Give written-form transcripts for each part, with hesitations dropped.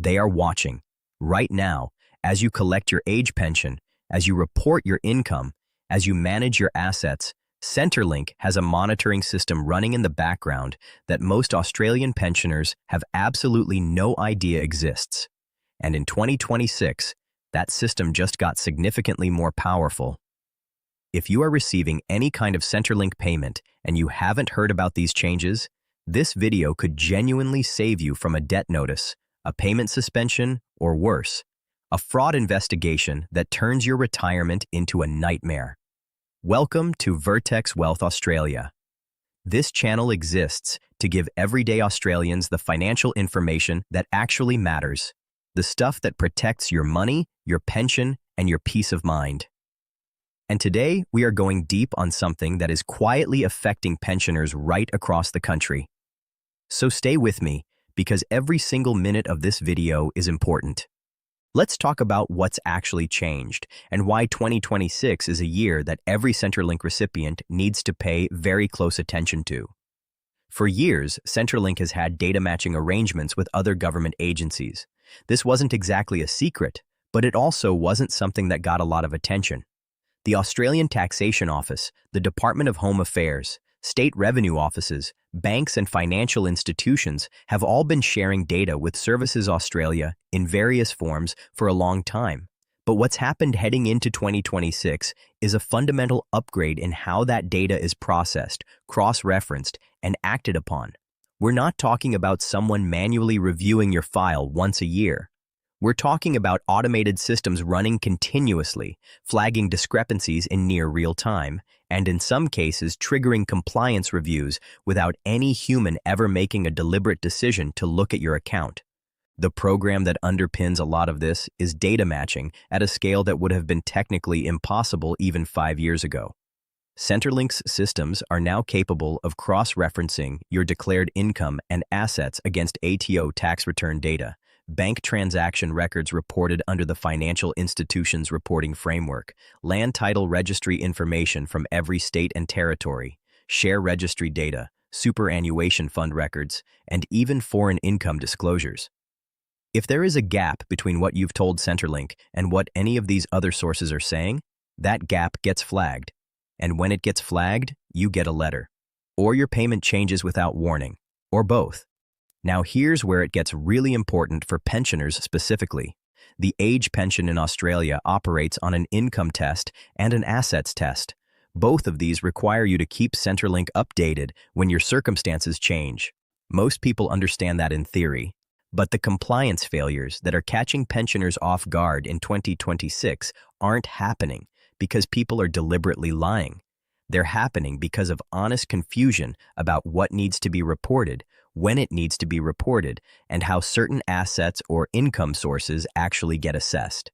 They are watching, right now, as you collect your age pension, as you report your income, as you manage your assets. Centrelink has a monitoring system running in the background that most Australian pensioners have absolutely no idea exists. And in 2026, that system just got significantly more powerful. If you are receiving any kind of Centrelink payment and you haven't heard about these changes, this video could genuinely save you from a debt notice, a payment suspension, or worse, a fraud investigation that turns your retirement into a nightmare. Welcome to Vertex Wealth Australia. This channel exists to give everyday Australians the financial information that actually matters, the stuff that protects your money, your pension, and your peace of mind. And today, we are going deep on something that is quietly affecting pensioners right across the country. So stay with me, because every single minute of this video is important. Let's talk about what's actually changed and why 2026 is a year that every Centrelink recipient needs to pay very close attention to. For years, Centrelink has had data matching arrangements with other government agencies. This wasn't exactly a secret, but it also wasn't something that got a lot of attention. The Australian Taxation Office, the Department of Home Affairs, state revenue offices, banks and financial institutions have all been sharing data with Services Australia in various forms for a long time. But what's happened heading into 2026 is a fundamental upgrade in how that data is processed, cross-referenced, and acted upon. We're not talking about someone manually reviewing your file once a year. We're talking about automated systems running continuously, flagging discrepancies in near real time, and in some cases triggering compliance reviews without any human ever making a deliberate decision to look at your account. The program that underpins a lot of this is data matching at a scale that would have been technically impossible even 5 years ago. Centrelink's systems are now capable of cross-referencing your declared income and assets against ATO tax return data, bank transaction records reported under the Financial Institutions Reporting Framework, land title registry information from every state and territory, share registry data, superannuation fund records, and even foreign income disclosures. If there is a gap between what you've told Centrelink and what any of these other sources are saying, that gap gets flagged. And when it gets flagged, you get a letter. Or your payment changes without warning, or both. Now here's where it gets really important for pensioners specifically. The age pension in Australia operates on an income test and an assets test. Both of these require you to keep Centrelink updated when your circumstances change. Most people understand that in theory, but the compliance failures that are catching pensioners off guard in 2026 aren't happening because people are deliberately lying. They're happening because of honest confusion about what needs to be reported, when it needs to be reported, and how certain assets or income sources actually get assessed.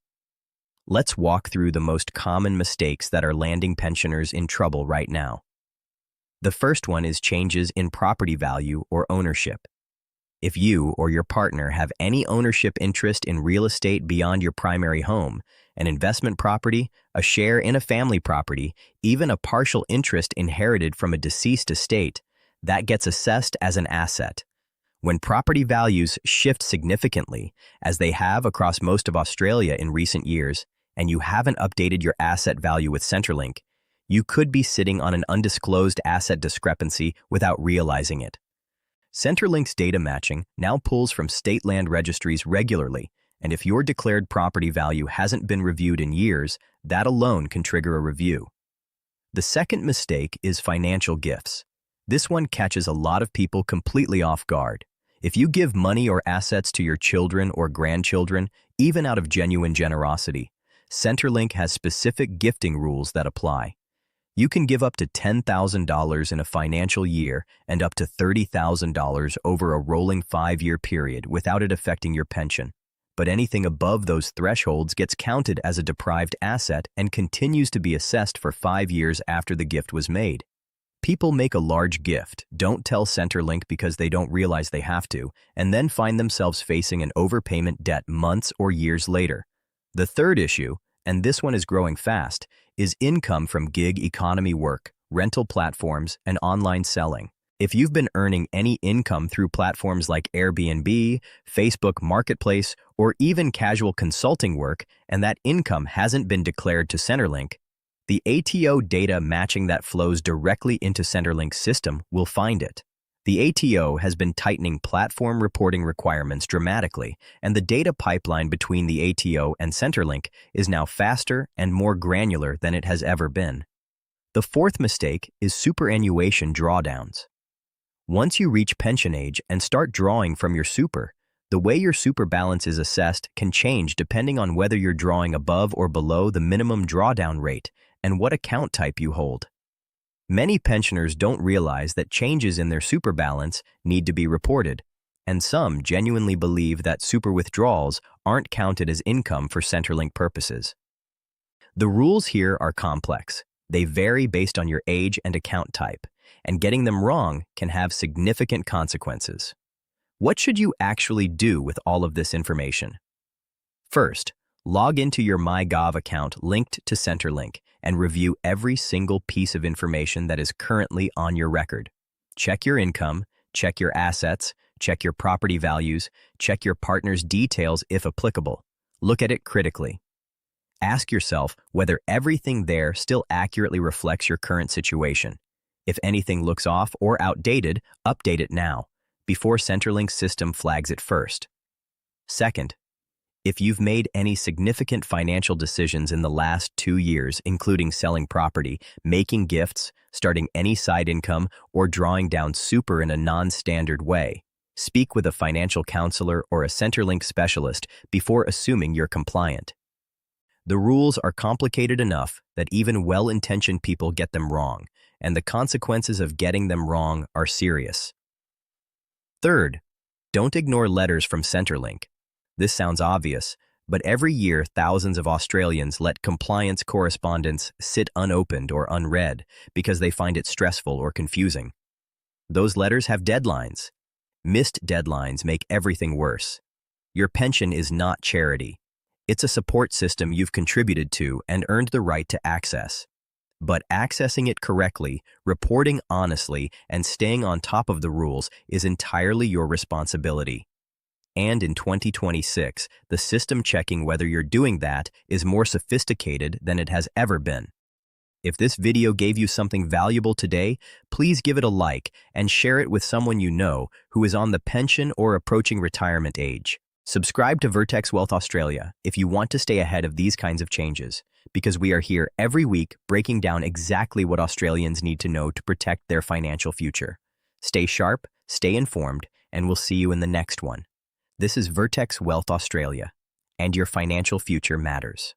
Let's walk through the most common mistakes that are landing pensioners in trouble right now. The first one is changes in property value or ownership. If you or your partner have any ownership interest in real estate beyond your primary home, an investment property, a share in a family property, even a partial interest inherited from a deceased estate, that gets assessed as an asset. When property values shift significantly, as they have across most of Australia in recent years, and you haven't updated your asset value with Centrelink, you could be sitting on an undisclosed asset discrepancy without realizing it. Centrelink's data matching now pulls from state land registries regularly, and if your declared property value hasn't been reviewed in years, that alone can trigger a review. The second mistake is financial gifts. This one catches a lot of people completely off guard. If you give money or assets to your children or grandchildren, even out of genuine generosity, Centrelink has specific gifting rules that apply. You can give up to $10,000 in a financial year and up to $30,000 over a rolling 5-year period without it affecting your pension. But anything above those thresholds gets counted as a deprived asset and continues to be assessed for 5 years after the gift was made. People make a large gift, don't tell Centrelink because they don't realize they have to, and then find themselves facing an overpayment debt months or years later. The third issue, and this one is growing fast, is income from gig economy work, rental platforms, and online selling. If you've been earning any income through platforms like Airbnb, Facebook Marketplace, or even casual consulting work, and that income hasn't been declared to Centrelink, the ATO data matching that flows directly into Centrelink's system will find it. The ATO has been tightening platform reporting requirements dramatically, and the data pipeline between the ATO and Centrelink is now faster and more granular than it has ever been. The fourth mistake is superannuation drawdowns. Once you reach pension age and start drawing from your super, the way your super balance is assessed can change depending on whether you're drawing above or below the minimum drawdown rate and what account type you hold. Many pensioners don't realize that changes in their super balance need to be reported, and some genuinely believe that super withdrawals aren't counted as income for Centrelink purposes. The rules here are complex. They vary based on your age and account type, and getting them wrong can have significant consequences. What should you actually do with all of this information? First, log into your MyGov account linked to Centrelink and review every single piece of information that is currently on your record. Check your income, check your assets, check your property values, check your partner's details if applicable. Look at it critically. Ask yourself whether everything there still accurately reflects your current situation. If anything looks off or outdated, update it now, before Centrelink's system flags it first. Second, if you've made any significant financial decisions in the last 2 years, including selling property, making gifts, starting any side income, or drawing down super in a non-standard way, speak with a financial counselor or a Centrelink specialist before assuming you're compliant. The rules are complicated enough that even well-intentioned people get them wrong, and the consequences of getting them wrong are serious. Third, don't ignore letters from Centrelink. This sounds obvious, but every year thousands of Australians let compliance correspondence sit unopened or unread because they find it stressful or confusing. Those letters have deadlines. Missed deadlines make everything worse. Your pension is not charity. It's a support system you've contributed to and earned the right to access. But accessing it correctly, reporting honestly, and staying on top of the rules is entirely your responsibility. And in 2026, the system checking whether you're doing that is more sophisticated than it has ever been. If this video gave you something valuable today, please give it a like and share it with someone you know who is on the pension or approaching retirement age. Subscribe to Vertex Wealth Australia if you want to stay ahead of these kinds of changes, because we are here every week breaking down exactly what Australians need to know to protect their financial future. Stay sharp, stay informed, and we'll see you in the next one. This is Vertex Wealth Australia, and your financial future matters.